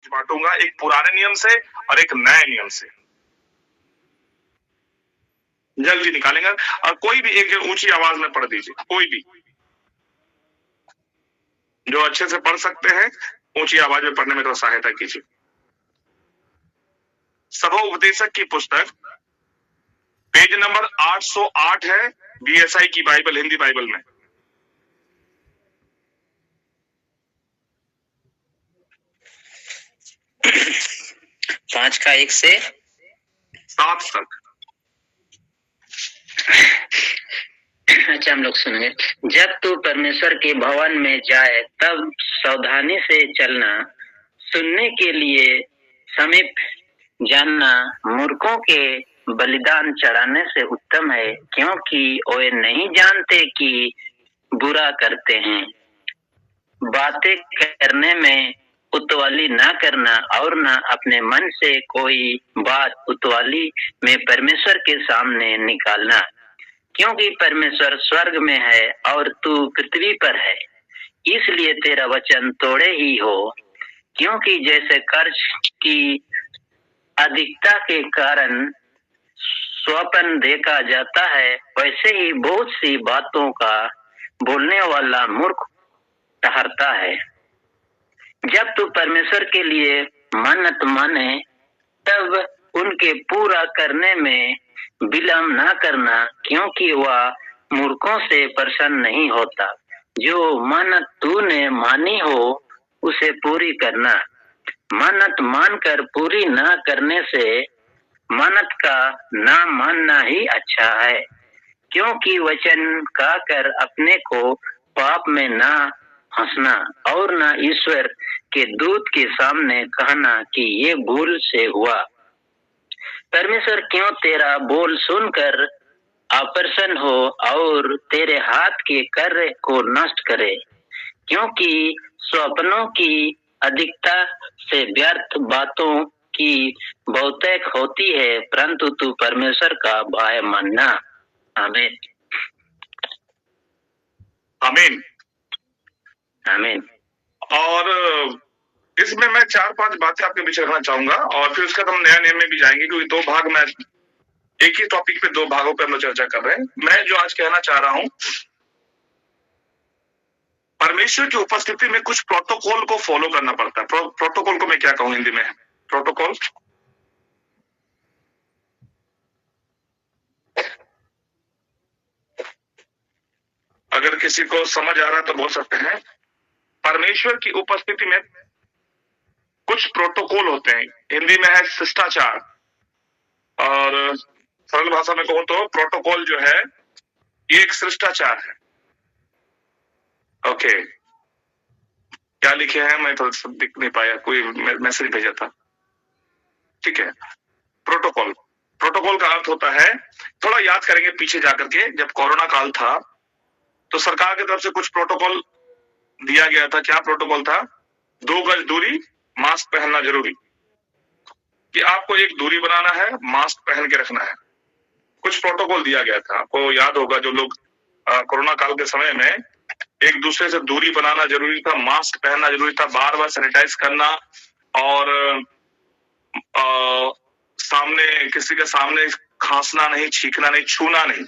बांटूंगा, एक पुराने नियम से और एक नए नियम से। जल्दी निकालेंगे। और कोई भी एक ऊंची आवाज में पढ़ दीजिए, कोई भी जो अच्छे से पढ़ सकते हैं ऊंची आवाज में पढ़ने में तो सहायता कीजिए। सभा उपदेशक की पुस्तक पेज नंबर 808 है, बीएसआई की बाइबल, हिंदी बाइबल में। पांच का 1 से 7 तक। अच्छा, हम लोग सुनेंगे। जब तू परमेश्वर के भवन में जाए तब सावधानी से चलना, सुनने के लिए समीप जानना मूर्खों के बलिदान चढ़ाने से उत्तम है, क्योंकि वे नहीं जानते कि बुरा करते हैं। बातें करने में उतवाली ना करना और ना अपने मन से कोई बात उतवाली में परमेश्वर के सामने निकालना, क्योंकि परमेश्वर स्वर्ग में है और तू पृथ्वी पर है। इसलिए तेरा वचन तोड़े ही हो, क्योंकि जैसे कर्ज की अधिकता के कारण स्वपन देखा जाता है, वैसे ही बहुत सी बातों का बोलने वाला मूर्ख ठहरता है। जब तू परमेश्वर के लिए मन्नत माने तब उनके पूरा करने में विलम्ब न करना, क्योंकि वह मूर्खों से प्रसन्न नहीं होता। जो मन्नत तूने मानी हो उसे पूरी करना। मन्नत मानकर पूरी न करने से मन्नत का ना मानना ही अच्छा है, क्योंकि वचन कहकर अपने को पाप में ना हंसना और ना ईश्वर के दूत के सामने कहना कि ये भूल से हुआ। परमेश्वर क्यों तेरा बोल सुनकर अप्रसन्न हो और तेरे हाथ के कार्य को नष्ट करे, क्योंकि स्वप्नों की अधिकता से व्यर्थ बातों की बहुतेक होती है, परंतु तू परमेश्वर का भय मानना। आमीन आमीन आमीन। और इसमें मैं 4-5 बातें आपके बीच रखना चाहूंगा और फिर उसके बाद हम नया नियम में भी जाएंगे, क्योंकि 2 भाग में, एक ही टॉपिक पे 2 भागों पे हम लोग चर्चा कर रहे हैं। मैं जो आज कहना चाह रहा हूं, परमेश्वर की उपस्थिति में कुछ प्रोटोकॉल को फॉलो करना पड़ता है। प्रोटोकॉल को मैं क्या कहूं हिंदी में? प्रोटोकॉल। अगर किसी को समझ आ रहा तो बोल सकते हैं। परमेश्वर की उपस्थिति में कुछ प्रोटोकॉल होते हैं, हिंदी में है शिष्टाचार, और सरल भाषा में कहूं तो प्रोटोकॉल जो है ये एक शिष्टाचार है। ओके, क्या लिखे हैं मैं तो दिख नहीं पाया, कोई मैसेज भेजा था। ठीक है, प्रोटोकॉल। प्रोटोकॉल का अर्थ होता है, थोड़ा याद करेंगे पीछे जाकर के, जब कोरोना काल था तो सरकार की तरफ से कुछ प्रोटोकॉल दिया गया था। क्या प्रोटोकॉल था? 2 गज दूरी, मास्क पहनना जरूरी, कि आपको एक दूरी बनाना है, मास्क पहन के रखना है। कुछ प्रोटोकॉल दिया गया था, आपको याद होगा। जो लोग कोरोना काल के समय में एक दूसरे से दूरी बनाना जरूरी था, मास्क पहनना जरूरी था, बार बार सैनिटाइज करना, और सामने किसी के सामने खांसना नहीं, छींकना नहीं, छूना नहीं,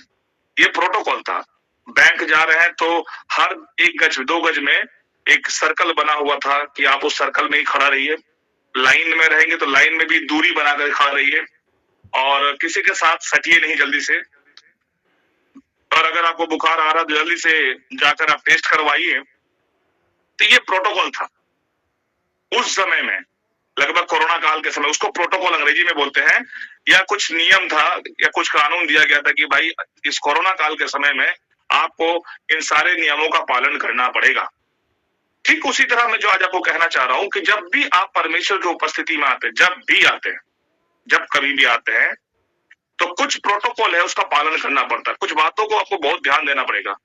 ये प्रोटोकॉल था। बैंक जा रहे हैं तो हर 1 गज 2 गज में एक सर्कल बना हुआ था कि आप उस सर्कल में ही खड़ा रहिए। लाइन में रहेंगे तो लाइन में भी दूरी बनाकर खड़ा रहिए, और किसी के साथ सटिए नहीं जल्दी से। और अगर आपको बुखार आ रहा तो जल्दी से जाकर आप टेस्ट करवाइए। तो ये प्रोटोकॉल था उस समय में, लगभग कोरोना काल के समय। उसको प्रोटोकॉल अंग्रेजी में बोलते हैं, या कुछ नियम था या कुछ कानून दिया गया था कि भाई इस कोरोना काल के समय में आपको इन सारे नियमों का पालन करना पड़ेगा। ठीक उसी तरह मैं जो आज आपको कहना चाह रहा हूं कि जब भी आप परमेश्वर की उपस्थिति में आते हैं, जब भी आते हैं, जब कभी भी आते हैं, तो कुछ प्रोटोकॉल है उसका पालन करना पड़ता है। कुछ बातों को आपको बहुत ध्यान देना पड़ेगा।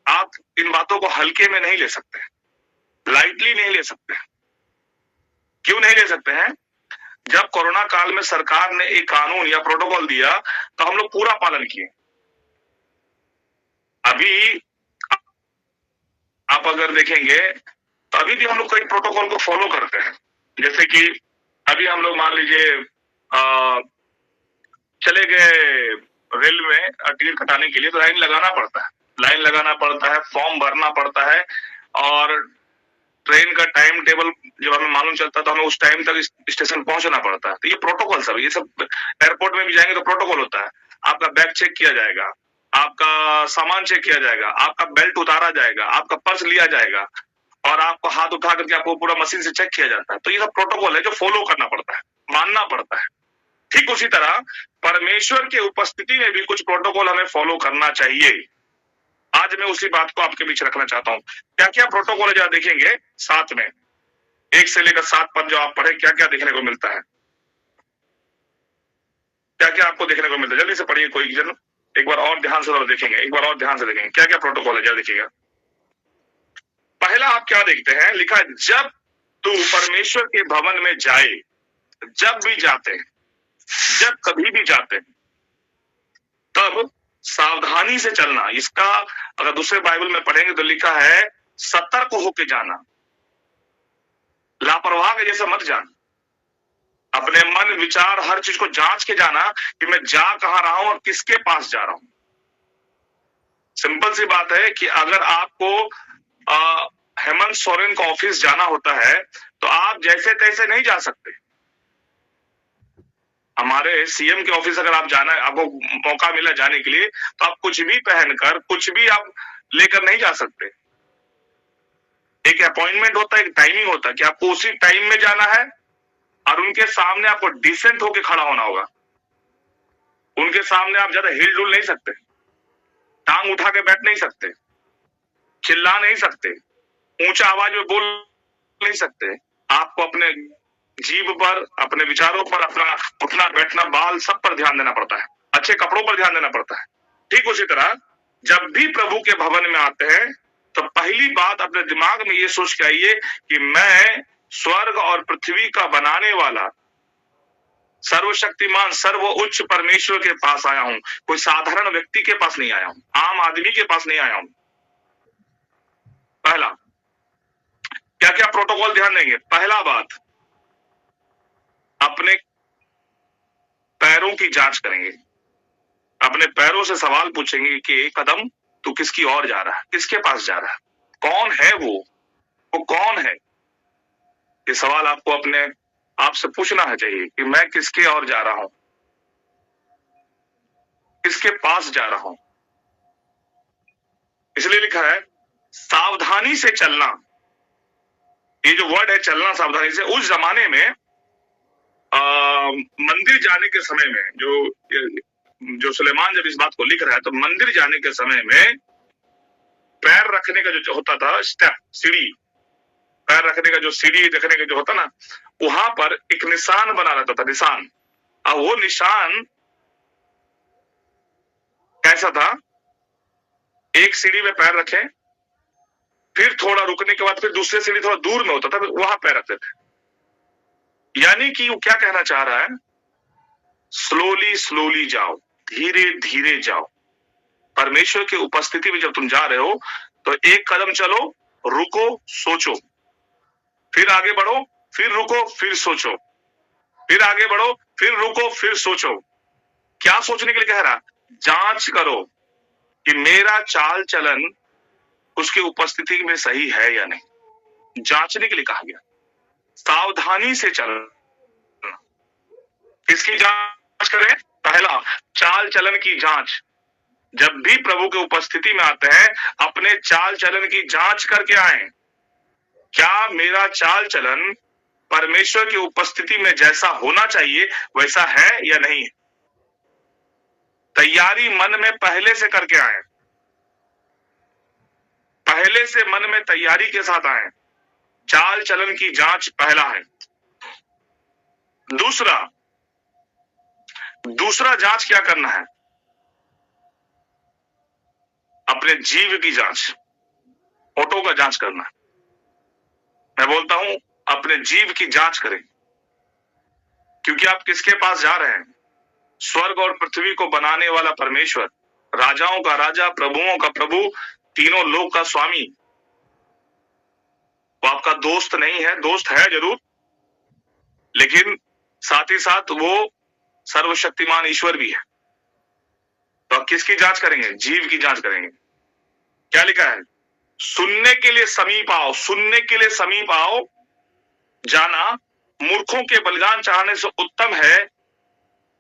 आप इन बातों को हल्के में नहीं ले सकते, लाइटली नहीं ले सकते। क्यों नहीं ले सकते हैं? जब कोरोना काल में सरकार ने एक कानून या प्रोटोकॉल दिया तो हम लोग पूरा पालन किए। अभी आप अगर देखेंगे तो अभी भी हम लोग कई प्रोटोकॉल को फॉलो करते हैं, जैसे कि अभी हम लोग मान लीजिए चले गए रेल में टिकट कटाने के लिए, तो लाइन लगाना पड़ता है, लाइन लगाना पड़ता है, फॉर्म भरना पड़ता है, और ट्रेन का टाइम टेबल जब हमें मालूम चलता है तो हमें उस टाइम तक स्टेशन पहुंचना पड़ता है। तो ये प्रोटोकॉल सब, ये सब एयरपोर्ट में भी जाएंगे तो प्रोटोकॉल होता है। आपका बैग चेक किया जाएगा, आपका सामान चेक किया जाएगा, आपका बेल्ट उतारा जाएगा, आपका पर्स लिया जाएगा, और आपको हाथ उठा करके आपको पूरा मशीन से चेक किया जाता है। तो ये सब प्रोटोकॉल है जो फॉलो करना पड़ता है, मानना पड़ता है। ठीक उसी तरह परमेश्वर की उपस्थिति में भी कुछ प्रोटोकॉल हमें फॉलो करना चाहिए। आज मैं उसी बात को आपके बीच रखना चाहता हूँ। क्या क्या प्रोटोकॉल है जरा देखेंगे साथ में, 1 से लेकर 7 पद जो आप पढ़े, क्या क्या देखने को मिलता है, क्या क्या आपको देखने को मिलता है, जल्दी से पढ़िए कोई जन, एक बार और ध्यान से देखेंगे, एक बार और ध्यान से देखेंगे क्या क्या प्रोटोकॉल है, जरा देखिएगा। पहला आप क्या देखते हैं, लिखा है जब तू परमेश्वर के भवन में जाए, जब भी जाते हैं, जब कभी भी जाते हैं, तब सावधानी से चलना। इसका अगर दूसरे बाइबल में पढ़ेंगे तो लिखा है सतर्क होके जाना, लापरवाह के जैसा मत जाना। अपने मन विचार हर चीज को जांच के जाना कि मैं जा कहां रहा हूं और किसके पास जा रहा हूं। सिंपल सी बात है कि अगर आपको हेमंत सोरेन का ऑफिस जाना होता है तो आप जैसे तैसे नहीं जा सकते। हमारे सीएम के ऑफिस अगर आप जाना, आपको मौका मिला जाने के लिए, तो आप कुछ भी पहनकर, कुछ भी आप लेकर नहीं जा सकते। एक अपॉइंटमेंट होता है, एक टाइमिंग होता है कि आपको उसी टाइम में जाना है, और उनके सामने आपको डिसेंट होकर खड़ा होना होगा। उनके सामने आप ज्यादा हिल डुल नहीं सकते, टांग उठा के बैठ नहीं सकते, चिल्ला नहीं सकते, ऊंचा आवाज में बोल नहीं सकते। आपको अपने जीभ पर, अपने विचारों पर, अपना उठना बैठना, बाल सब पर ध्यान देना पड़ता है, अच्छे कपड़ों पर ध्यान देना पड़ता है। ठीक उसी तरह जब भी प्रभु के भवन में आते हैं तो पहली बात अपने दिमाग में ये सोच के आइए कि मैं स्वर्ग और पृथ्वी का बनाने वाला सर्वशक्तिमान सर्वोच्च परमेश्वर के पास आया हूं, कोई साधारण व्यक्ति के पास नहीं आया हूं, आम आदमी के पास नहीं आया हूं। पहला क्या क्या प्रोटोकॉल ध्यान देंगे। पहला बात, अपने पैरों की जांच करेंगे, अपने पैरों से सवाल पूछेंगे कि एक कदम तू किसकी ओर जा रहा है, किसके पास जा रहा है, कौन है वो कौन है। ये सवाल आपको अपने आप से पूछना है चाहिए कि मैं किसके ओर जा रहा हूं, किसके पास जा रहा हूं। इसलिए लिखा है सावधानी से चलना। ये जो वर्ड है चलना सावधानी से, उस जमाने में मंदिर जाने के समय में जो सुलेमान जब इस बात को लिख रहा है, तो मंदिर जाने के समय में पैर रखने का जो होता था स्टेप, सीढ़ी, पैर रखने का जो सीढ़ी रखने का जो होता ना, वहां पर एक निशान बना रहता था, निशान। अब वो निशान कैसा था, एक सीढ़ी में पैर रखे, फिर थोड़ा रुकने के बाद फिर दूसरी सीढ़ी थोड़ा दूर में होता था, वहां पैर रखते थे। यानी कि वो क्या कहना चाह रहा है, स्लोली स्लोली जाओ, धीरे धीरे जाओ। परमेश्वर की उपस्थिति में जब तुम जा रहे हो तो एक कदम चलो, रुको, सोचो, फिर आगे बढ़ो, फिर रुको, फिर सोचो, फिर आगे बढ़ो, फिर रुको, फिर सोचो। क्या सोचने के लिए कह रहा, जांच करो कि मेरा चाल चलन उसकी उपस्थिति में सही है या नहीं। जांचने के लिए कहा गया, सावधानी से चलना। किसकी जांच करें, पहला चाल चलन की जांच। जब भी प्रभु के उपस्थिति में आते हैं अपने चाल चलन की जांच करके आए, क्या मेरा चाल चलन परमेश्वर की उपस्थिति में जैसा होना चाहिए वैसा है या नहीं है। तैयारी मन में पहले से करके आए, पहले से मन में तैयारी के साथ आए। चाल चलन की जांच पहला है। दूसरा जांच क्या करना है, अपने जीव की जांच, फोटो का जांच करना। मैं बोलता हूं अपने जीव की जांच करें, क्योंकि आप किसके पास जा रहे हैं, स्वर्ग और पृथ्वी को बनाने वाला परमेश्वर, राजाओं का राजा, प्रभुओं का प्रभु, तीनों लोक का स्वामी। वो आपका दोस्त नहीं है, दोस्त है जरूर, लेकिन साथ ही साथ वो सर्वशक्तिमान ईश्वर भी है। तो आप किसकी जांच करेंगे? जीव की जांच करेंगे। क्या लिखा है? सुनने के लिए समीप आओ, सुनने के लिए समीप आओ, जाना मूर्खों के बलिदान चढ़ाने से उत्तम है,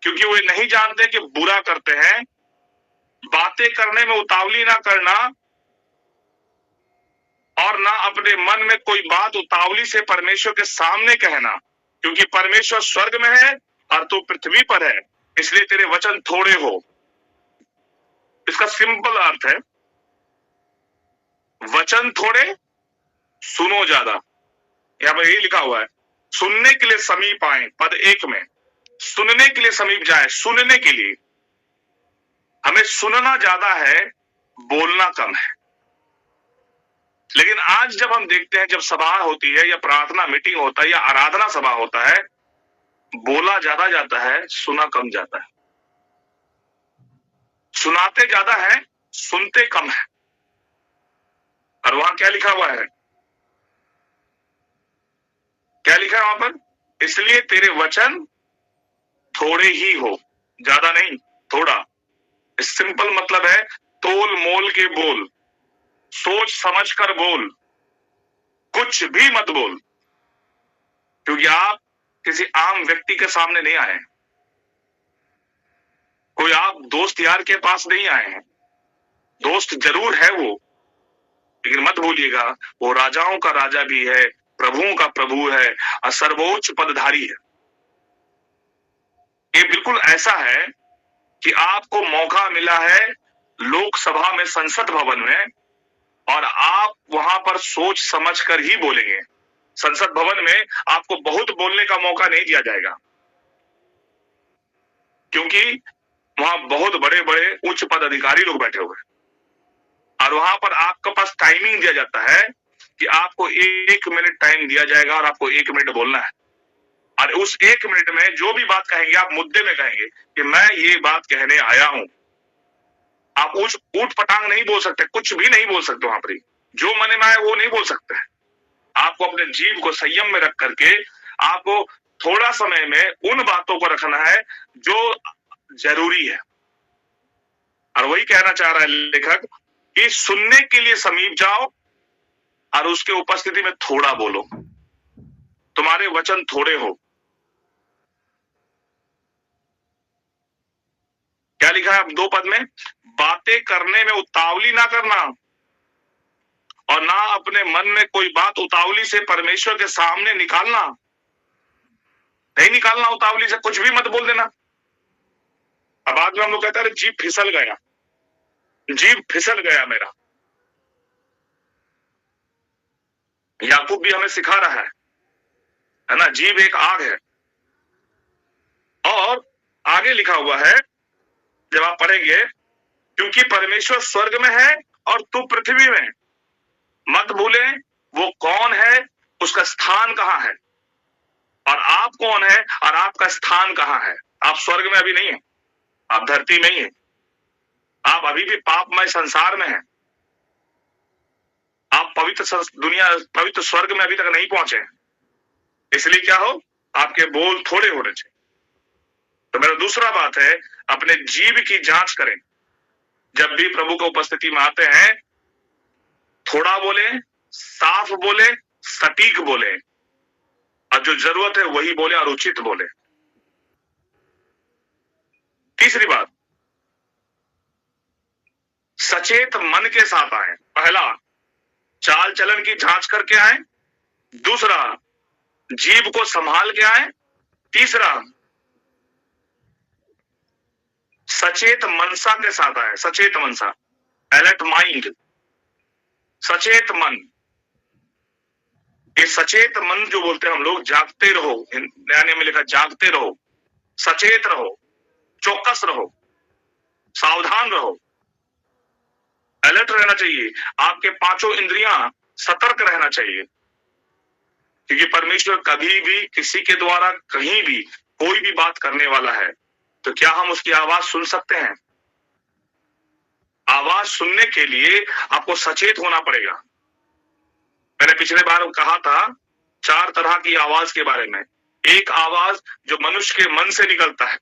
क्योंकि वे नहीं जानते कि बुरा करते हैं। बातें करने में उतावली ना करना, और ना अपने मन में कोई बात उतावली से परमेश्वर के सामने कहना, क्योंकि परमेश्वर स्वर्ग में है और तू पृथ्वी पर है, इसलिए तेरे वचन थोड़े हो। इसका सिंपल अर्थ है, वचन थोड़े, सुनो ज्यादा। यहां पर यही लिखा हुआ है, सुनने के लिए समीप आए, पद 1 में सुनने के लिए समीप जाए। सुनने के लिए हमें सुनना ज्यादा है, बोलना कम है। लेकिन आज जब हम देखते हैं, जब सभा होती है या प्रार्थना मीटिंग होता है या आराधना सभा होता है, बोला ज्यादा जाता है, सुना कम जाता है। सुनाते ज्यादा है, सुनते कम है। और वहां क्या लिखा हुआ है? क्या लिखा है वहां पर? इसलिए तेरे वचन थोड़े ही हो, ज्यादा नहीं, थोड़ा। सिंपल मतलब है, तोल मोल के बोल, सोच समझ कर बोल, कुछ भी मत बोल, क्योंकि आप किसी आम व्यक्ति के सामने नहीं आए हैं, कोई आप दोस्त यार के पास नहीं आए हैं। दोस्त जरूर है वो, लेकिन मत भूलिएगा वो राजाओं का राजा भी है, प्रभुओं का प्रभु है और सर्वोच्च पदधारी है। ये बिल्कुल ऐसा है कि आपको मौका मिला है लोकसभा में, संसद भवन में, और आप वहां पर सोच समझ कर ही बोलेंगे। संसद भवन में आपको बहुत बोलने का मौका नहीं दिया जाएगा, क्योंकि वहां बहुत बड़े बड़े उच्च पद अधिकारी लोग बैठे हुए हैं, और वहां पर आपके पास टाइमिंग दिया जाता है कि आपको 1 मिनट टाइम दिया जाएगा और आपको 1 मिनट बोलना है। और उस 1 मिनट में जो भी बात कहेंगे, आप मुद्दे में कहेंगे कि मैं ये बात कहने आया हूं। आप ऊट पटांग नहीं बोल सकते, कुछ भी नहीं बोल सकते वहां पर। जो मन में आए वो नहीं बोल सकते। आपको अपने जीव को संयम में रख करके आपको थोड़ा समय में उन बातों को रखना है जो जरूरी है। और वही कहना चाह रहा है लेखक कि सुनने के लिए समीप जाओ और उसके उपस्थिति में थोड़ा बोलो, तुम्हारे वचन थोड़े हो। क्या लिखा है 2 पद में? बातें करने में उतावली ना करना, और ना अपने मन में कोई बात उतावली से परमेश्वर के सामने निकालना। नहीं निकालना उतावली से, कुछ भी मत बोल देना। अब बाद में हम लोग कहते हैं जीभ फिसल गया, जीभ फिसल गया मेरा। याकूब भी हमें सिखा रहा है ना, जीभ एक आग है। और आगे लिखा हुआ है, जब आप पढ़ेंगे, क्योंकि परमेश्वर स्वर्ग में है और तू पृथ्वी में। मत भूले वो कौन है, उसका स्थान कहां है, और आप कौन है और आपका स्थान कहां है। आप स्वर्ग में अभी नहीं है, आप धरती में ही है। आप अभी भी पापमय संसार में हैं। आप पवित्र स्वर्ग में अभी तक नहीं पहुंचे। इसलिए क्या हो, आपके बोल थोड़े होने चाहिए। तो मेरा दूसरा बात है, अपने जीव की जांच करें। जब भी प्रभु की उपस्थिति में आते हैं, थोड़ा बोले, साफ बोले, सटीक बोले, और जो जरूरत है वही बोले और उचित बोले। तीसरी बात, सचेत मन के साथ आए। पहला, चाल चलन की जांच करके आए। दूसरा, जीभ को संभाल के आए। तीसरा, सचेत मनसा के साथ आए। सचेत मनसा, अलर्ट माइंड, सचेत मन। ये सचेत मन जो बोलते हैं हम लोग, जागते रहो। नया नियम में लिखा जागते रहो, सचेत रहो, चौकस रहो, सावधान रहो, अलर्ट रहना चाहिए। आपके 5 इंद्रियां सतर्क रहना चाहिए, क्योंकि परमेश्वर कभी भी किसी के द्वारा कहीं भी कोई भी बात करने वाला है, तो क्या हम उसकी आवाज सुन सकते हैं? आवाज सुनने के लिए आपको सचेत होना पड़ेगा। मैंने पिछले बार कहा था 4 तरह की आवाज के बारे में। एक आवाज जो मनुष्य के मन से निकलता है,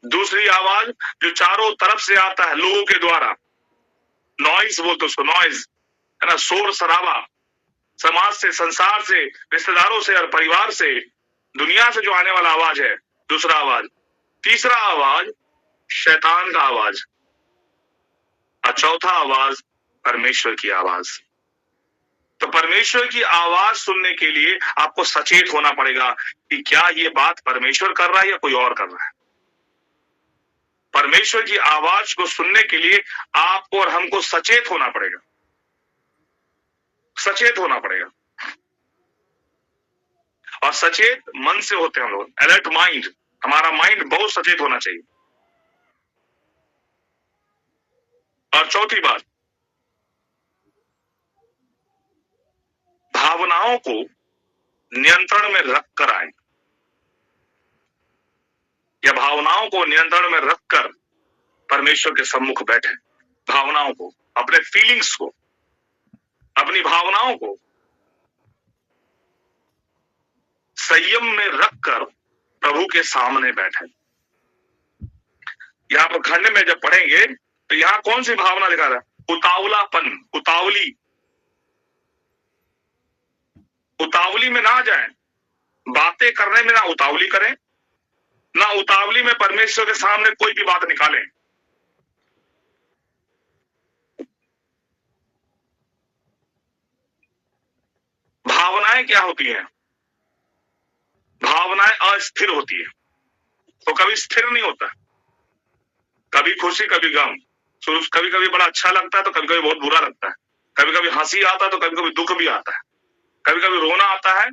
दूसरी आवाज जो चारों तरफ से आता है लोगों के द्वारा, नॉइज बोलते उसको, नॉइज है ना, शोर शराबा, समाज से, संसार से, रिश्तेदारों से और परिवार से, दुनिया से जो आने वाला आवाज है, दूसरा आवाज। तीसरा आवाज शैतान का आवाज, और चौथा आवाज परमेश्वर की आवाज। तो परमेश्वर की आवाज सुनने के लिए आपको सचेत होना पड़ेगा कि क्या ये बात परमेश्वर कर रहा है या कोई और कर रहा है। परमेश्वर की आवाज को सुनने के लिए आपको और हमको सचेत होना पड़ेगा, सचेत होना पड़ेगा। और सचेत मन से होते हैं हम लोग, अलर्ट माइंड, हमारा माइंड बहुत सचेत होना चाहिए। और चौथी बात, भावनाओं को नियंत्रण में रखकर आए, या भावनाओं को नियंत्रण में रखकर परमेश्वर के सम्मुख बैठे। भावनाओं को, अपने फीलिंग्स को, अपनी भावनाओं को संयम में रखकर प्रभु के सामने बैठे। यहां पर खंड में जब पढ़ेंगे तो यहां कौन सी भावना दिखा रहा है? उतावलापन, उतावली, उतावली में ना जाए, बातें करने में ना उतावली करें, ना उतावली में परमेश्वर के सामने कोई भी बात निकालें। भावनाएं क्या होती हैं? भावनाएं अस्थिर होती है, तो कभी स्थिर नहीं होता, कभी खुशी कभी गम, कभी कभी बड़ा अच्छा लगता है तो कभी कभी बहुत बुरा लगता है, कभी कभी हंसी आता है तो कभी कभी दुख भी आता है, कभी कभी रोना आता है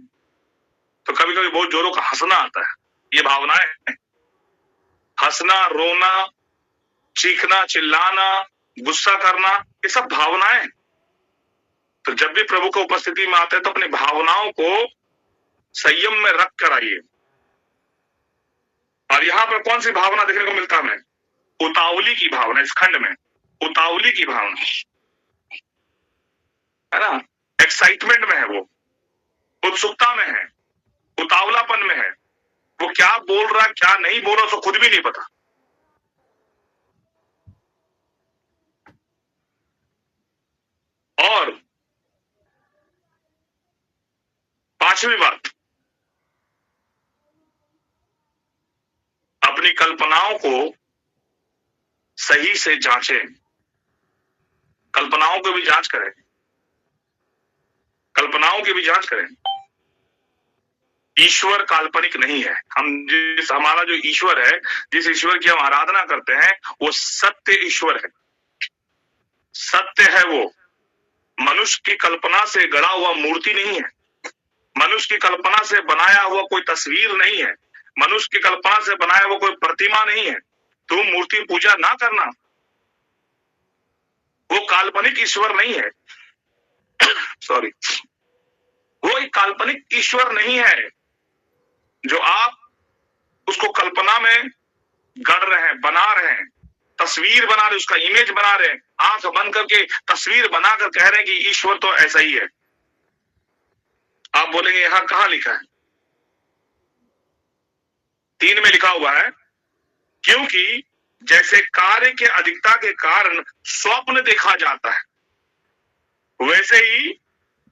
तो कभी कभी बहुत जोरों का हंसना आता है। ये भावनाएं हैं। हंसना, रोना, चीखना, चिल्लाना, गुस्सा करना, ये सब भावनाएं हैं। तो जब भी प्रभु की उपस्थिति में आते हैं तो अपनी भावनाओं को संयम में रख कर आइए। और यहां पर कौन सी भावना देखने को मिलता है हमें? उतावली की भावना। इस खंड में उतावली की भावना है ना, एक्साइटमेंट में है, वो उत्सुकता में है, उतावलापन में है। वो क्या बोल रहा क्या नहीं बोल रहा उसको खुद भी नहीं पता। और पांचवी बात, अपनी कल्पनाओं को सही से जांचें। कल्पनाओं को भी जांच करें, कल्पनाओं की भी जांच करें। ईश्वर काल्पनिक नहीं है। हमारा जो ईश्वर है, जिस ईश्वर की हम आराधना करते हैं, वो सत्य ईश्वर है, सत्य है। वो मनुष्य की कल्पना से गढ़ा हुआ मूर्ति नहीं है, मनुष्य की कल्पना से बनाया हुआ कोई तस्वीर नहीं है, मनुष्य की कल्पना से बनाया हुआ कोई प्रतिमा नहीं है। तुम मूर्ति पूजा ना करना, वो काल्पनिक ईश्वर नहीं है। सॉरी, वो एक काल्पनिक ईश्वर नहीं है जो आप उसको कल्पना में गढ़ रहे हैं, बना रहे हैं, तस्वीर बना रहे, उसका इमेज बना रहे हैं, आंख बंद करके तस्वीर बनाकर कह रहे हैं कि ईश्वर तो ऐसा ही है। आप बोलेंगे यहां कहां लिखा है? 3 में लिखा हुआ है, क्योंकि जैसे कार्य के अधिकता के कारण स्वप्न देखा जाता है, वैसे ही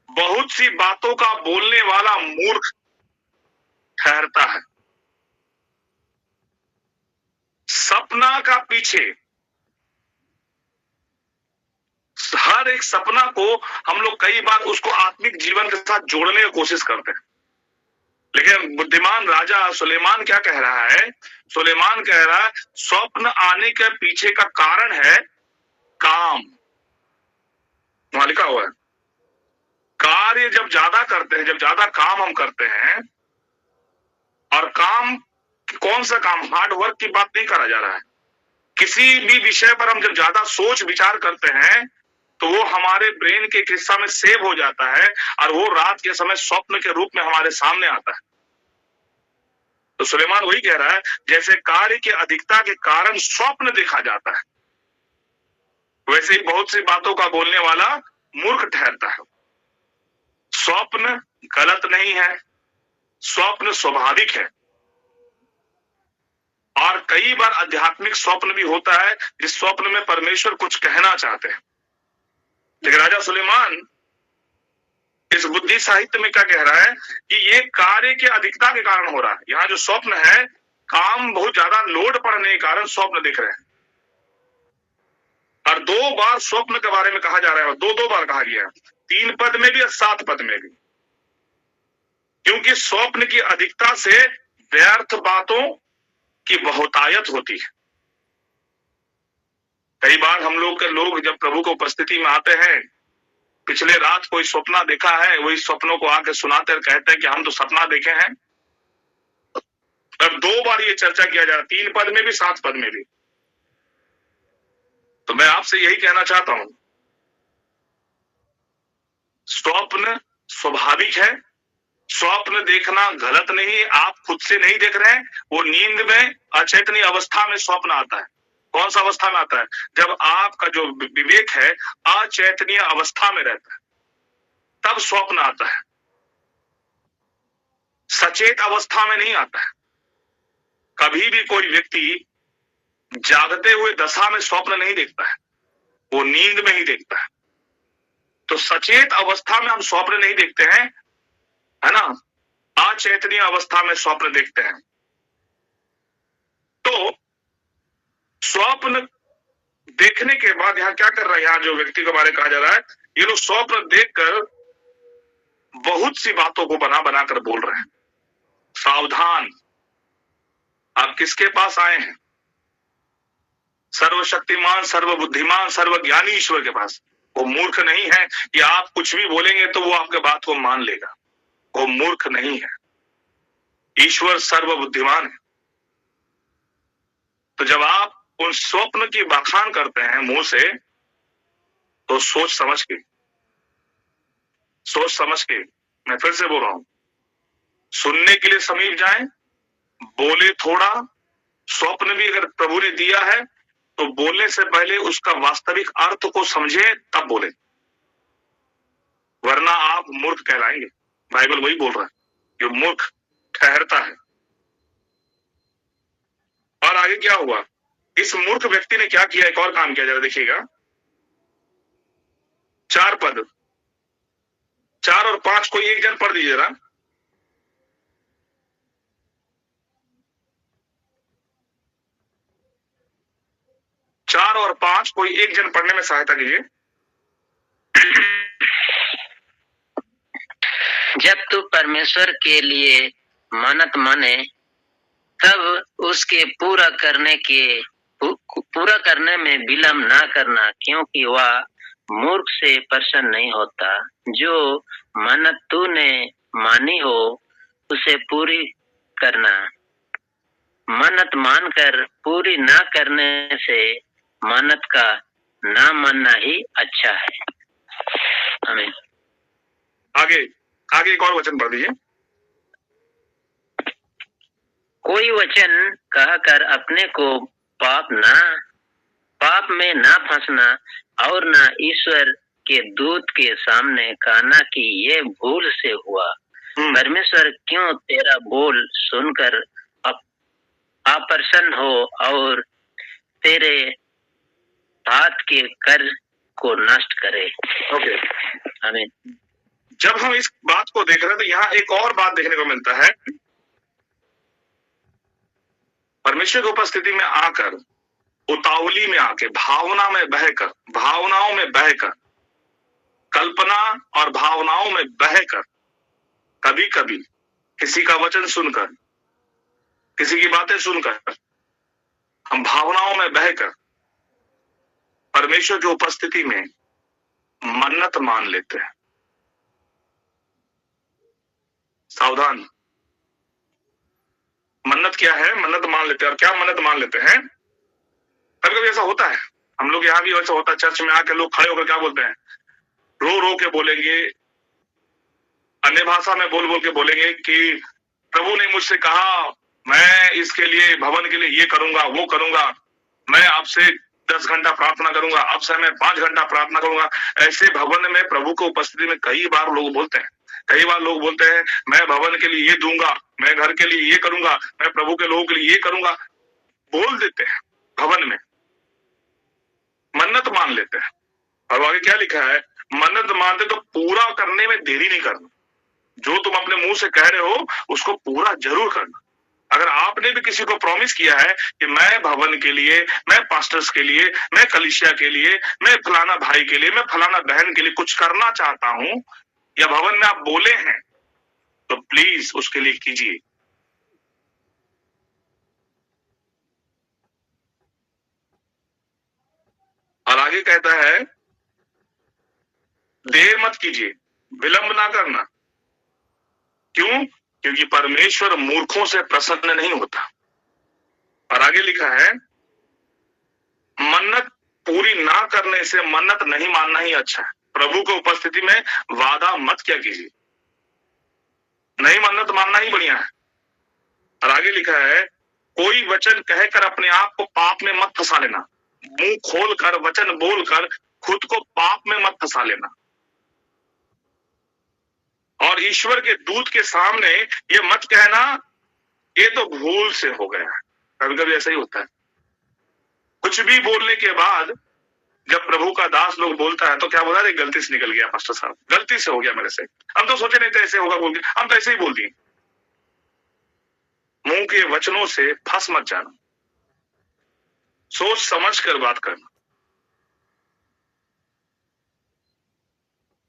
बहुत सी बातों का बोलने वाला मूर्ख ठहरता है। सपना का पीछे, हर एक सपना को हम लोग कई बार उसको आत्मिक जीवन के साथ जोड़ने की कोशिश करते हैं, लेकिन बुद्धिमान राजा सुलेमान क्या कह रहा है? सुलेमान कह रहा है स्वप्न आने के पीछे का कारण है काम। वहां लिखा हुआ है, कार्य जब ज्यादा करते हैं, जब ज्यादा काम हम करते हैं, और काम कौन सा काम? हार्ड वर्क की बात नहीं करा जा रहा है। किसी भी विषय पर हम जब ज्यादा सोच विचार करते हैं तो वो हमारे ब्रेन के एक हिस्सा में सेव हो जाता है, और वो रात के समय स्वप्न के रूप में हमारे सामने आता है। तो सुलेमान वही कह रहा है, जैसे कार्य की अधिकता के कारण स्वप्न देखा जाता है, वैसे ही बहुत सी बातों का बोलने वाला मूर्ख ठहरता है। स्वप्न गलत नहीं है, स्वप्न स्वाभाविक है, और कई बार आध्यात्मिक स्वप्न भी होता है जिस स्वप्न में परमेश्वर कुछ कहना चाहते हैं। लेकिन राजा सुलेमान इस बुद्धि साहित्य में क्या कह रहा है कि ये कार्य की अधिकता के कारण हो रहा है। यहाँ जो स्वप्न है, काम बहुत ज्यादा लोड पड़ने के कारण स्वप्न दिख रहे हैं। और 2 बार स्वप्न के बारे में कहा जा रहा है, 2 बार कहा गया है, 3 पद में भी और 7 पद में भी, क्योंकि स्वप्न की अधिकता से व्यर्थ बातों की बहुतायत होती है। कई बार हम लोग जब प्रभु को उपस्थिति में आते हैं, पिछले रात कोई सपना देखा है, वही सपनों को आके सुनाते और कहते हैं कि हम तो सपना देखे हैं। और 2 बार ये चर्चा किया जा रहा है, 3 पद में भी 7 पद में भी। तो मैं आपसे यही कहना चाहता हूं, स्वप्न स्वाभाविक है, स्वप्न देखना गलत नहीं, आप खुद से नहीं देख रहे हैं, वो नींद में अचेतनी अवस्था में स्वप्न आता है। कौन सा अवस्था में आता है? जब आपका जो विवेक है अचेतनीय अवस्था में रहता है, तब स्वप्न आता है, सचेत अवस्था में नहीं आता है। कभी भी कोई व्यक्ति जागते हुए दशा में स्वप्न नहीं देखता है, वो नींद में ही देखता है। तो सचेत अवस्था में हम स्वप्न नहीं देखते हैं, है ना, अचेतनीय अवस्था में स्वप्न देखते हैं। तो स्वप्न देखने के बाद यहाँ क्या कर रहा है, यहाँ जो व्यक्ति के बारे में कहा जा रहा है, ये लोग स्वप्न देखकर बहुत सी बातों को बना बना कर बोल रहे हैं। सावधान, आप किसके पास आए हैं? सर्वशक्तिमान, सर्वबुद्धिमान, सर्वज्ञानी ईश्वर के पास। वो मूर्ख नहीं है कि आप कुछ भी बोलेंगे तो वो आपके बात को मान लेगा, वो मूर्ख नहीं है। ईश्वर सर्वबुद्धिमान है। तो जब आप उन स्वप्न की बखान करते हैं मुंह से, तो सोच समझ के, मैं फिर से बोल रहा हूं, सुनने के लिए समीप जाएं, बोले थोड़ा। स्वप्न भी अगर प्रभु ने दिया है तो बोलने से पहले उसका वास्तविक अर्थ को समझे तब बोले, वरना आप मूर्ख कहलाएंगे। बाइबल वही बोल रहा है, जो मूर्ख ठहरता है। और आगे क्या हुआ, इस मूर्ख व्यक्ति ने क्या किया, एक और काम किया, जरा देखिएगा 4 पद, 4 और 5 कोई एक जन पढ़ दीजिए जरा। चार और 5 कोई एक जन पढ़ने में सहायता कीजिए। जब तू परमेश्वर के लिए मन्नत माने, तब उसके पूरा करने में विलम्ब ना करना, क्योंकि वह मूर्ख से प्रसन्न नहीं होता। जो मन्नत तूने मानी हो उसे पूरी करना। मन्नत मानकर पूरी ना करने से मन्नत का ना मानना ही अच्छा है। आमीन। आगे एक और वचन पढ़ दीजिए। कोई वचन कहकर अपने को पाप में ना फंसना, और ना ईश्वर के दूत के सामने कहना कि ये भूल से हुआ। परमेश्वर क्यों तेरा बोल सुनकर अप्रसन्न हो और तेरे हाथ के कर्ज को नष्ट करे। ओके, आमीन। जब हम इस बात को देख रहे हैं तो यहाँ एक और बात देखने को मिलता है। परमेश्वर की उपस्थिति में आकर, उतावली में आके, भावनाओं में बहकर, कल्पना और भावनाओं में बहकर, कभी कभी किसी का वचन सुनकर, किसी की बातें सुनकर, हम भावनाओं में बहकर परमेश्वर की उपस्थिति में मन्नत मान लेते हैं। सावधान, मन्नत क्या है? मन्नत मान लेते हैं। और क्या मन्नत मान लेते हैं? कभी कभी ऐसा होता है, हम लोग यहाँ भी ऐसा होता है, चर्च में आके लोग खड़े होकर क्या बोलते हैं, रो रो के बोलेंगे, अन्य भाषा में बोल बोल के बोलेंगे कि प्रभु ने मुझसे कहा मैं इसके लिए, भवन के लिए ये करूंगा, वो करूंगा, मैं आपसे 10 घंटा प्रार्थना करूंगा, अब से मैं 5 घंटा प्रार्थना करूंगा। ऐसे भवन में प्रभु की उपस्थिति में कई बार लोग बोलते हैं। कई बार लोग बोलते हैं मैं भवन के लिए ये दूंगा, मैं घर के लिए ये करूंगा, मैं प्रभु के लोगों के लिए ये करूंगा, बोल देते हैं भवन में, मन्नत मान लेते हैं। और आगे क्या लिखा है, मन्नत मानते तो पूरा करने में देरी नहीं करना। जो तुम अपने मुंह से कह रहे हो उसको पूरा जरूर करना। अगर आपने भी किसी को प्रॉमिस किया है कि मैं भवन के लिए, मैं पास्टर्स के लिए, मैं कलीसिया के लिए, मैं फलाना भाई के लिए, मैं फलाना बहन के लिए कुछ करना चाहता हूं, या भवन में आप बोले हैं, तो प्लीज उसके लिए कीजिए। और आगे कहता है देर मत कीजिए, विलंब ना करना। क्यों? क्योंकि परमेश्वर मूर्खों से प्रसन्न नहीं होता। और आगे लिखा है मन्नत पूरी ना करने से मन्नत नहीं मानना ही अच्छा है। प्रभु की उपस्थिति में वादा मत क्या कीजिए, नहीं मन्नत मानना ही बढ़िया है। और आगे लिखा है कोई वचन कहकर अपने आप को पाप में मत फंसा लेना। मुंह खोलकर वचन बोलकर खुद को पाप में मत फंसा लेना। और ईश्वर के दूत के सामने ये मत कहना ये तो भूल से हो गया। कभी कभी ऐसा ही होता है, कुछ भी बोलने के बाद जब प्रभु का दास लोग बोलता है तो क्या बोला, गलती से निकल गया पास्टर साहब, गलती से हो गया मेरे से, हम तो सोचे नहीं थे ऐसे होगा, बोल दिया, हम तो ऐसे ही बोल दिए। मुंह के वचनों से फंस मत जाना, सोच समझ कर बात करना।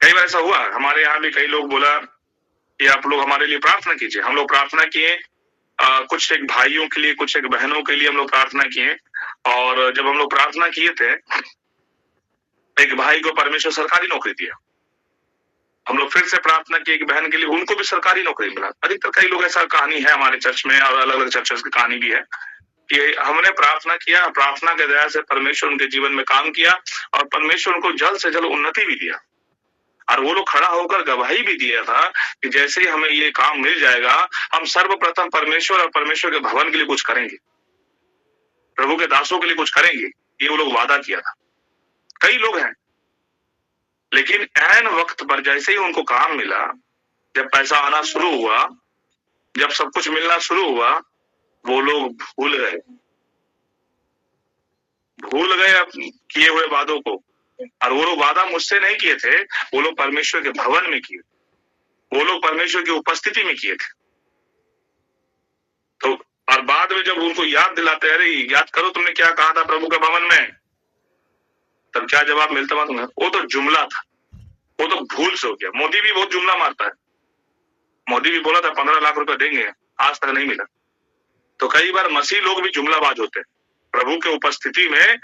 कई बार ऐसा हुआ हमारे यहाँ भी, कई लोग बोला कि आप लोग हमारे लिए प्रार्थना कीजिए। हम लोग प्रार्थना किए, कुछ एक भाइयों के लिए, कुछ एक बहनों के लिए हम लोग प्रार्थना किए। और जब हम लोग प्रार्थना किए थे, एक भाई को परमेश्वर सरकारी नौकरी दिया। हम लोग फिर से प्रार्थना की एक बहन के लिए, उनको भी सरकारी नौकरी मिला। अधिकतर कई लोग, ऐसा कहानी है हमारे चर्च में और अलग अलग चर्चेस की कहानी भी है कि हमने प्रार्थना किया, प्रार्थना के दया से परमेश्वर उनके जीवन में काम किया और परमेश्वर उनको जल्द से जल्द उन्नति भी दिया। और वो लोग खड़ा होकर गवाही भी दिया था कि जैसे ही हमें ये काम मिल जाएगा, हम सर्वप्रथम परमेश्वर और परमेश्वर के भवन के लिए कुछ करेंगे, प्रभु के दासों के लिए कुछ करेंगे। ये वो लोग वादा किया था। कई लोग हैं, लेकिन ऐन वक्त पर जैसे ही उनको काम मिला, जब पैसा आना शुरू हुआ, जब सब कुछ मिलना शुरू हुआ, वो लोग भूल गए किए हुए वादों को। और वो लोग वादा मुझसे नहीं किए थे, वो लोग परमेश्वर के भवन में किए, वो लोग परमेश्वर की उपस्थिति में किए थे। तो और बाद में जब उनको याद दिलाते, अरे याद करो तुमने क्या कहा था प्रभु के भवन में, तब क्या जवाब मिलता था तुम्हें, वो तो जुमला था, वो तो भूल से हो गया। मोदी भी बहुत जुमला मारता है। मोदी भी बोला था 15 लाख रुपए देंगे, आज तक नहीं मिला। तो कई बार मसीह लोग भी जुमलाबाज होते हैं, प्रभु के उपस्थिति में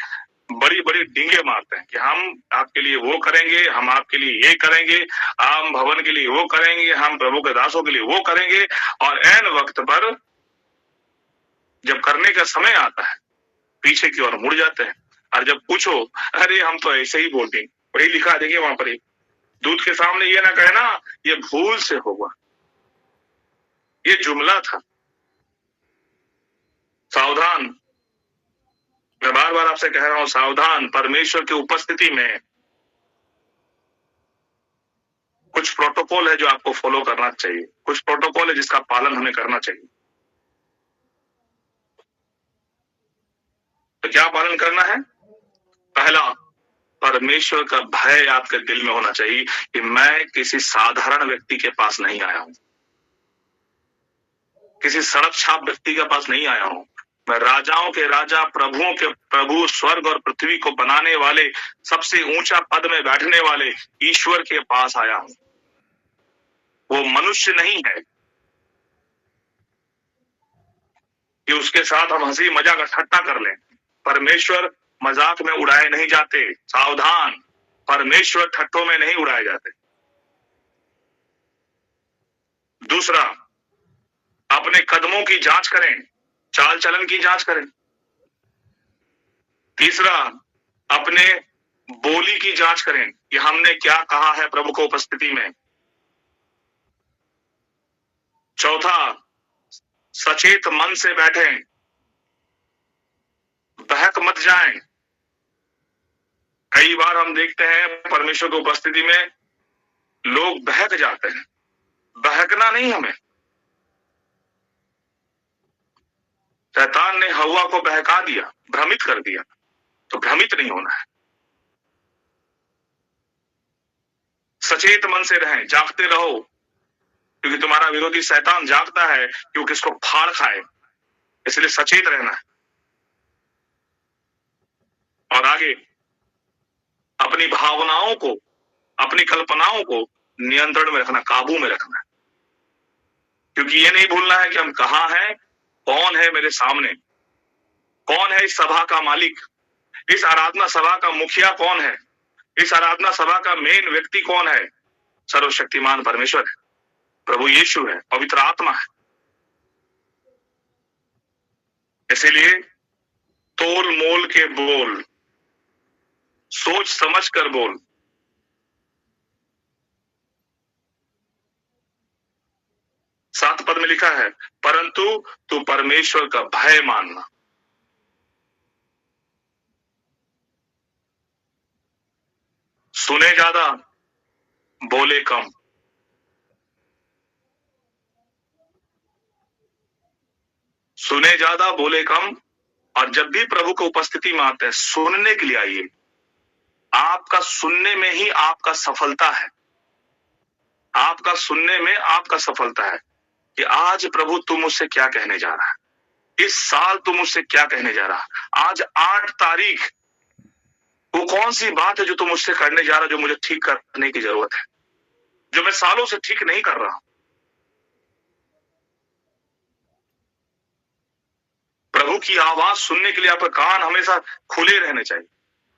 बड़ी बड़ी डींगे मारते हैं कि हम आपके लिए वो करेंगे, हम आपके लिए ये करेंगे, हम भवन के लिए वो करेंगे, हम प्रभु के दासों के लिए वो करेंगे। और ऐन वक्त पर जब करने का समय आता है, पीछे की ओर मुड़ जाते हैं। और जब पूछो, अरे हम तो ऐसे ही बोल देंगे, वही लिखा देखिए वहां पर, दूत के सामने ये ना कहना ये भूल से होगा, ये जुमला था। सावधान, मैं बार बार आपसे कह रहा हूं, सावधान। परमेश्वर की उपस्थिति में कुछ प्रोटोकॉल है जो आपको फॉलो करना चाहिए, कुछ प्रोटोकॉल है जिसका पालन हमें करना चाहिए। तो क्या पालन करना है? पहला, परमेश्वर का भय आपके दिल में होना चाहिए कि मैं किसी साधारण व्यक्ति के पास नहीं आया हूं, किसी सड़क छाप व्यक्ति के पास नहीं आया हूं। मैं राजाओं के राजा, प्रभुओं के प्रभु, स्वर्ग और पृथ्वी को बनाने वाले, सबसे ऊंचा पद में बैठने वाले ईश्वर के पास आया हूं। वो मनुष्य नहीं है कि उसके साथ हम हंसी मजाक और ठट्टा कर लें। परमेश्वर मजाक में उड़ाए नहीं जाते, सावधान। परमेश्वर ठट्टों में नहीं उड़ाए जाते। दूसरा, अपने कदमों की जांच करें, चाल चलन की जांच करें। तीसरा, अपने बोली की जांच करें कि हमने क्या कहा है प्रभु को उपस्थिति में। चौथा, सचेत मन से बैठें, बहक मत जाएं। कई बार हम देखते हैं परमेश्वर की उपस्थिति में लोग बहक जाते हैं, बहकना नहीं हमें। शैतान ने हवा को बहका दिया, भ्रमित कर दिया, तो भ्रमित नहीं होना है। सचेत मन से रहें, जागते रहो, क्योंकि तुम्हारा विरोधी शैतान जागता है क्योंकि इसको फाड़ खाए, इसलिए सचेत रहना है। और आगे अपनी भावनाओं को, अपनी कल्पनाओं को नियंत्रण में रखना, काबू में रखना है। क्योंकि ये नहीं भूलना है कि हम कहाँ हैं, कौन है मेरे सामने, कौन है इस सभा का मालिक, इस आराधना सभा का मुखिया कौन है, इस आराधना सभा का मेन व्यक्ति कौन है। सर्वशक्तिमान परमेश्वर है, प्रभु यीशु है, पवित्र आत्मा है। इसीलिए तोल मोल के बोल, सोच समझ कर बोल। सात पद में लिखा है, परंतु तू परमेश्वर का भय मानना। सुने ज्यादा, बोले कम। सुने ज्यादा, बोले कम। और जब भी प्रभु की उपस्थिति में आते हैं, सुनने के लिए आइए। आपका सुनने में ही आपका सफलता है, आपका सुनने में आपका सफलता है कि आज प्रभु तू मुझसे क्या कहने जा रहा है, इस साल तू मुझसे क्या कहने जा रहा है। आज 8 तारीख, वो कौन सी बात है जो तू मुझसे करने जा रहा है, जो मुझे ठीक करने की जरूरत है, जो मैं सालों से ठीक नहीं कर रहा हूं। प्रभु की आवाज सुनने के लिए आपके कान हमेशा खुले रहने चाहिए।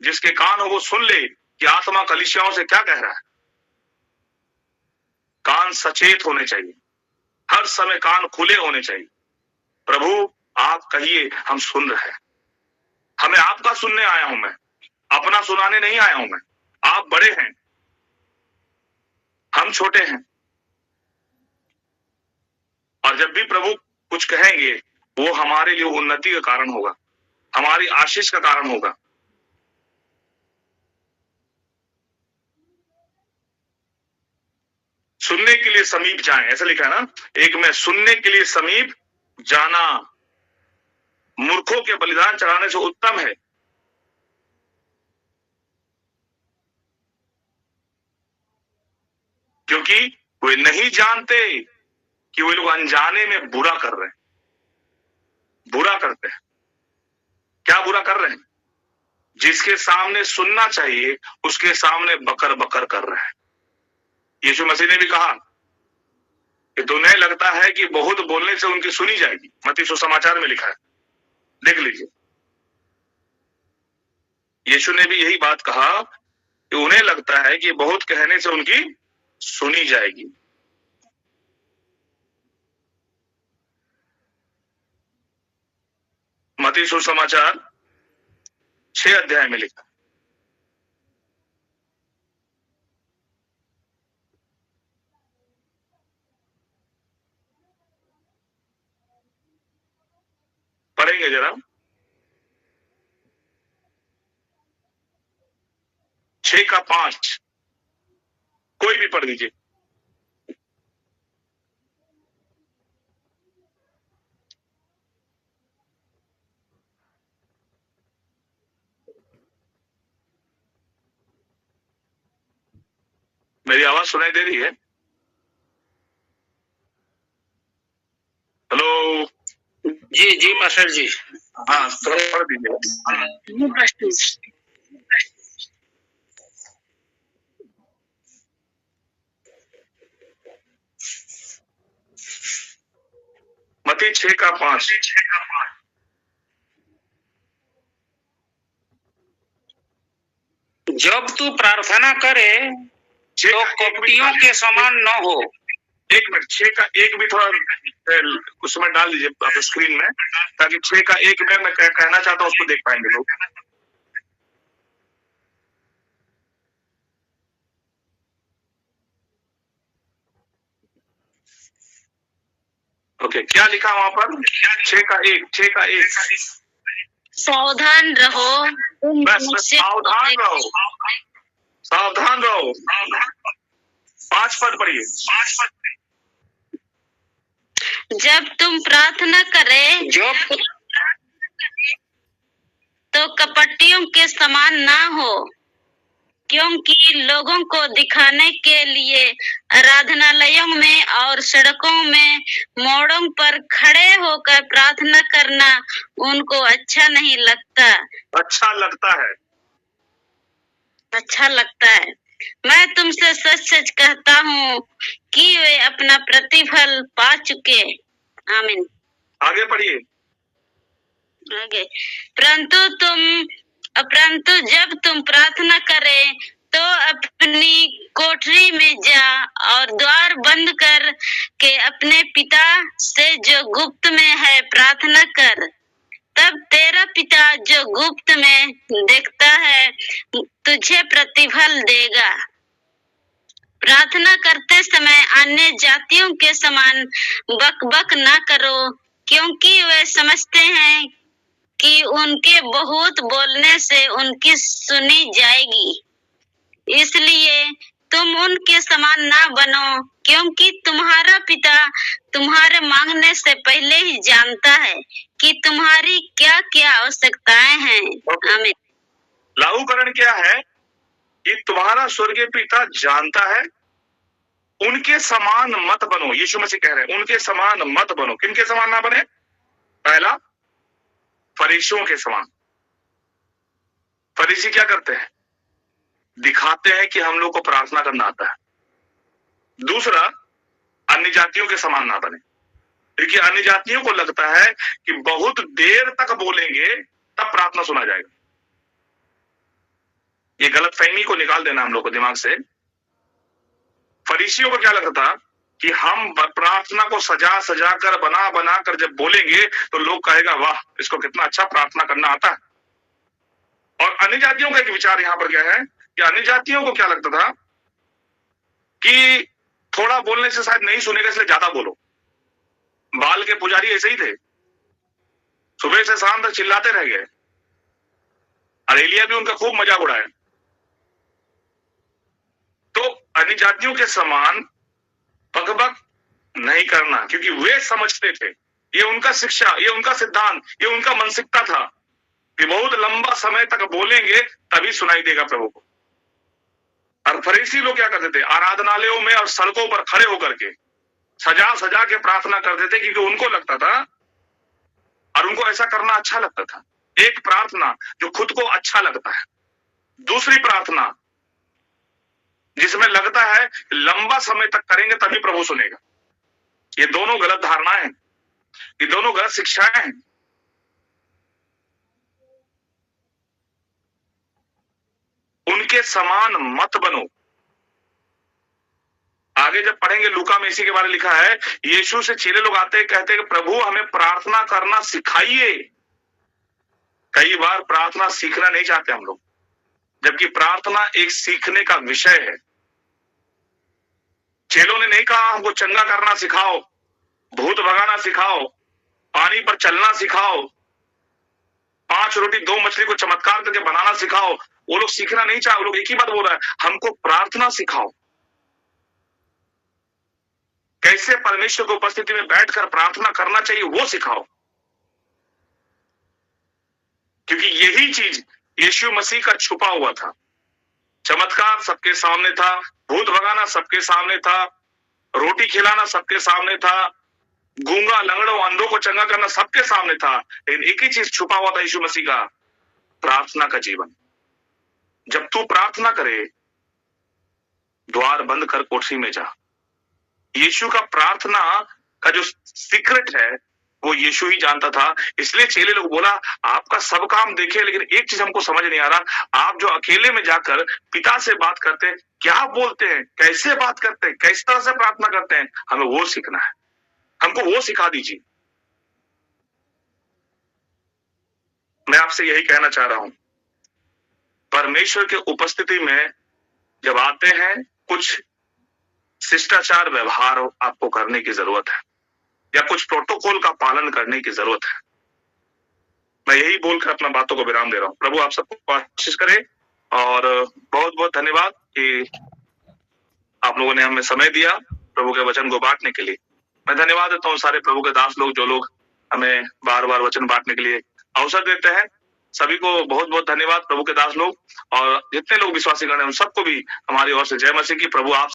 जिसके कान हो वो सुन ले कि आत्मा कलीसियाओं से क्या कह रहा है। कान सचेत होने चाहिए, हर समय कान खुले होने चाहिए। प्रभु आप कहिए, हम सुन रहे हैं। हमें आपका सुनने आया हूं मैं, अपना सुनाने नहीं आया हूं मैं। आप बड़े हैं, हम छोटे हैं। और जब भी प्रभु कुछ कहेंगे वो हमारे लिए उन्नति का कारण होगा, हमारी आशीष का कारण होगा। सुनने के लिए समीप जाएं, ऐसा लिखा है ना एक में, सुनने के लिए समीप जाना मूर्खों के बलिदान चढ़ाने से उत्तम है। क्योंकि वे नहीं जानते कि वे लोग अनजाने में बुरा कर रहे हैं। बुरा करते हैं, क्या बुरा कर रहे हैं? जिसके सामने सुनना चाहिए उसके सामने बकर बकर कर रहे हैं। यीशु मसीह ने भी कहा कि तुम्हें लगता है कि बहुत बोलने से उनकी सुनी जाएगी। मत्ती सुसमाचार में लिखा है, देख लीजिए। यीशु ने भी यही बात कहा कि उन्हें लगता है कि बहुत कहने से उनकी सुनी जाएगी। मत्ती सुसमाचार 6 अध्याय में लिखा। पढ़ेंगे जरा, 6 का 5, कोई भी पढ़ लीजिए। मेरी आवाज सुनाई दे रही है? हेलो जी जी पास्टर जी। हाँ, थोड़ा पढ़ दीजिए। मत्ती 6 का 5। जब तू प्रार्थना करे तो कपटियों के समान न हो। 1 मिनट, 6 का 1 भी थोड़ा उसमें डाल दीजिए आप स्क्रीन में, ताकि 6 का 1 में मैं कहना चाहता हूँ उसको देख पाएंगे लोग। ओके, क्या लिखा वहां पर? 6 का 1। सावधान रहो, बस सावधान रहो, सावधान रहो। 5 पद पढ़िए। जब तुम प्रार्थना करे जो तो कपटियों के समान ना हो, क्योंकि लोगों को दिखाने के लिए आराधनालयों में और सड़कों में मोड़ों पर खड़े होकर प्रार्थना करना उनको अच्छा नहीं लगता। अच्छा लगता है। अच्छा लगता है। मैं तुमसे सच सच कहता हूँ कि वे अपना प्रतिफल पा चुके। आमीन। आगे पढ़िए। आगे, परंतु जब तुम प्रार्थना करे तो अपनी कोठरी में जा और द्वार बंद कर के अपने पिता से जो गुप्त में है प्रार्थना कर। तब तेरा पिता जो गुप्त में देखता है तुझे प्रतिफल देगा। प्रार्थना करते समय अन्य जातियों के समान बकबक ना करो, क्योंकि वे समझते हैं कि उनके बहुत बोलने से उनकी सुनी जाएगी। इसलिए तुम उनके समान ना बनो, क्योंकि तुम्हारा पिता तुम्हारे मांगने से पहले ही जानता है कि तुम्हारी क्या क्या आवश्यकताएं हैं। आमीन। लागूकरण क्या है कि तुम्हारा स्वर्गीय पिता जानता है। उनके समान मत बनो। यीशु मसीह कह रहे हैं उनके समान मत बनो। किनके समान ना बने? पहला, फरीसियों के समान। फरीसी क्या करते हैं? दिखाते हैं कि हम लोग को प्रार्थना करना आता है। दूसरा, अन्य जातियों के समान ना बने, क्योंकि अन्य जातियों को लगता है कि बहुत देर तक बोलेंगे तब प्रार्थना सुना जाएगा। ये गलतफहमी को निकाल देना हम लोग को दिमाग से। फरीसियों को क्या लगता था कि हम प्रार्थना को सजा सजा कर बना बना कर जब बोलेंगे तो लोग कहेगा वाह, इसको कितना अच्छा प्रार्थना करना आता है। और अन्य जातियों का एक विचार यहाँ पर क्या है कि अन्य जातियों को क्या लगता था कि थोड़ा बोलने से शायद नहीं सुनेगा, इसलिए ज्यादा बोलो। बाल के पुजारी ऐसे ही थे, सुबह से शाम तक चिल्लाते रह गए और एलिया भी उनका खूब मजाक उड़ाया। तो अन्य जातियों के समान बकबक नहीं करना, क्योंकि वे समझते थे, ये उनका शिक्षा, ये उनका सिद्धांत, ये उनका मानसिकता था कि बहुत लंबा समय तक बोलेंगे तभी सुनाई देगा प्रभु को। और फरीसी लोग क्या करते थे? आराधनालयों में और सड़कों पर खड़े होकर के सजा सजा के प्रार्थना करते थे, क्योंकि उनको लगता था और उनको ऐसा करना अच्छा लगता था। एक प्रार्थना जो खुद को अच्छा लगता है, दूसरी प्रार्थना जिसमें लगता है लंबा समय तक करेंगे तभी प्रभु सुनेगा। ये दोनों गलत धारणाएं हैं, ये दोनों गलत शिक्षाएं हैं। उनके समान मत बनो। आगे जब पढ़ेंगे लूका में इसी के बारे में लिखा है, यीशु से चेले लोग आते हैं, कहते हैं कि प्रभु हमें प्रार्थना करना सिखाइए। कई बार प्रार्थना सीखना नहीं चाहते हम लोग, जबकि प्रार्थना एक सीखने का विषय है। चेलों ने नहीं कहा हमको चंगा करना सिखाओ, भूत भगाना सिखाओ, पानी पर चलना सिखाओ, 5 रोटी 2 मछली को चमत्कार करके बनाना सिखाओ। वो लोग सीखना नहीं चाहे, वो लोग एक ही बात बोल रहा है, हमको प्रार्थना सिखाओ। कैसे परमेश्वर की उपस्थिति में बैठकर प्रार्थना करना चाहिए वो सिखाओ, क्योंकि यही चीज यीशु मसीह का छुपा हुआ था। चमत्कार सबके सामने था, भूत भगाना सबके सामने था, रोटी खिलाना सबके सामने था, गूंगा लंगड़ों अंधों को चंगा करना सबके सामने था, लेकिन एक ही चीज छुपा हुआ था यीशु मसीह का, प्रार्थना का जीवन। जब तू प्रार्थना करे, द्वार बंद कर कोठरी में जा। यीशु का प्रार्थना का जो सीक्रेट है वो यीशु ही जानता था। इसलिए चेले लोग बोला आपका सब काम देखे, लेकिन एक चीज हमको समझ नहीं आ रहा, आप जो अकेले में जाकर पिता से बात करते हैं, क्या बोलते हैं, कैसे बात करते हैं, किस तरह से प्रार्थना करते हैं, हमें वो सीखना है, हमको वो सिखा दीजिए। मैं आपसे यही कहना चाह रहा हूं, परमेश्वर के उपस्थिति में जब आते हैं कुछ शिष्टाचार व्यवहार आपको करने की जरूरत है, या कुछ प्रोटोकॉल का पालन करने की जरूरत है। मैं यही बोलकर अपना बातों को विराम दे रहा हूं। प्रभु आप सबको आशीष करे, और बहुत बहुत धन्यवाद कि आप लोगों ने हमें समय दिया प्रभु के वचन को बांटने के लिए। मैं धन्यवाद देता हूँ सारे प्रभु के दास लोग, जो लोग हमें बार बार वचन बांटने के लिए अवसर देते हैं। सभी को बहुत बहुत धन्यवाद प्रभु के दास लोग, और जितने लोग विश्वासी गण हैं उन सबको भी हमारी ओर से जय मसीह की। प्रभु आप